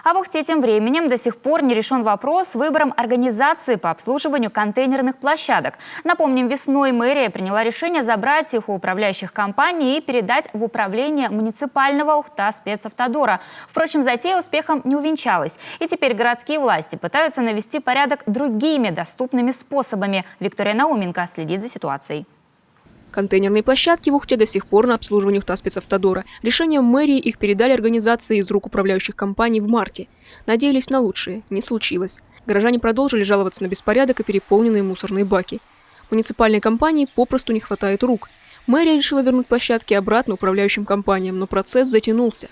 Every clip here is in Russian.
А в Ухте тем временем до сих пор не решен вопрос с выбором организации по обслуживанию контейнерных площадок. Напомним, весной мэрия приняла решение забрать их у управляющих компаний и передать в управление муниципального Ухта спецавтодора. Впрочем, затея успехом не увенчалась. И теперь городские власти пытаются навести порядок другими доступными способами. Виктория Науменко следит за ситуацией. Контейнерные площадки в Ухте до сих пор на обслуживании Ухта спецавтодора. Решением мэрии их передали организации из рук управляющих компаний в марте. Надеялись на лучшее. Не случилось. Горожане продолжили жаловаться на беспорядок и переполненные мусорные баки. Муниципальной компании попросту не хватает рук. Мэрия решила вернуть площадки обратно управляющим компаниям, но процесс затянулся.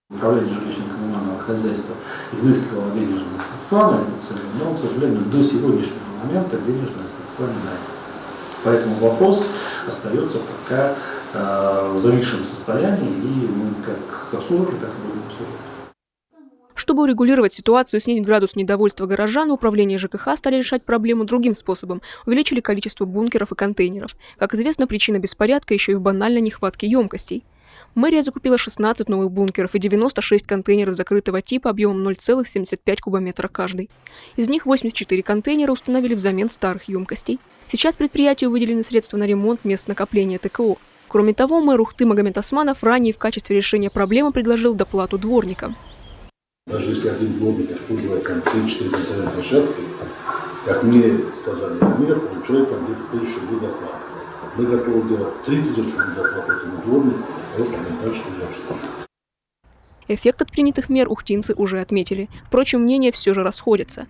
Управление жилищно-коммунального хозяйства изыскивало денежные средства на эти цели, но, к сожалению, до сегодняшнего момента денежные средства не найдены. Поэтому вопрос остается пока в зависшем состоянии, и мы как обслуживали, так и будем обслуживать. Чтобы урегулировать ситуацию и снизить градус недовольства горожан, управление ЖКХ стали решать проблему другим способом. Увеличили количество бункеров и контейнеров. Как известно, причина беспорядка еще и в банальной нехватке емкостей. Мэрия закупила 16 новых бункеров и 96 контейнеров закрытого типа объемом 0,75 кубометра каждый. Из них 84 контейнера установили взамен старых емкостей. Сейчас предприятию выделены средства на ремонт мест накопления ТКО. Кроме того, мэр Ухты Магомед Османов ранее в качестве решения проблемы предложил доплату дворникам. Даже если один дворник обслуживает 3-4 контейнерные площадки, как мне сказали, они получают там где-то 1000 рублей доплаты. Мы готовы делать 3000 рублей доплату этому дворнику, для того, чтобы он дальше уже обслуживал. Эффект от принятых мер ухтинцы уже отметили. Впрочем, мнения все же расходятся.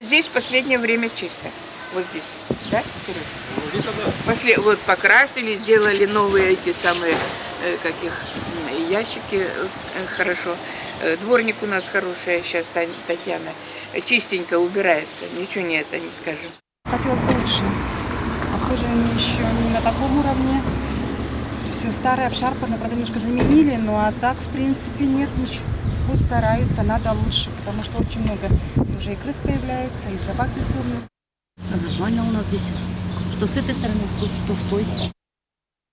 Здесь в последнее время чисто. Вот здесь, да, Кирилл? Вот покрасили, сделали новые эти самые, ящики, хорошо. Дворник у нас хорошая сейчас, Татьяна, чистенько убирается, ничего не скажем. Хотелось бы лучше. Обслуживание еще не на таком уровне. Все старое, обшарпано, правда, немножко заменили, ну а так, в принципе, нет ничего. Пусть стараются, надо лучше, потому что очень много уже и крыс появляется, и собак бездомных. Нормально у нас здесь. Что с этой стороны, что с той.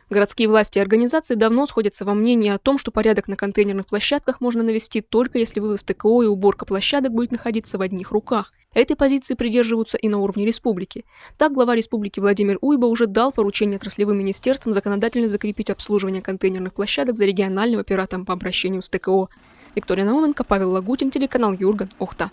Городские власти и организации давно сходятся во мнении о том, что порядок на контейнерных площадках можно навести только если вывоз ТКО и уборка площадок будет находиться в одних руках. Этой позиции придерживаются и на уровне республики. Так, глава республики Владимир Уйба уже дал поручение отраслевым министерствам законодательно закрепить обслуживание контейнерных площадок за региональным оператором по обращению с ТКО. Виктория Науменко, Павел Лагутин, телеканал Юрган, Ухта.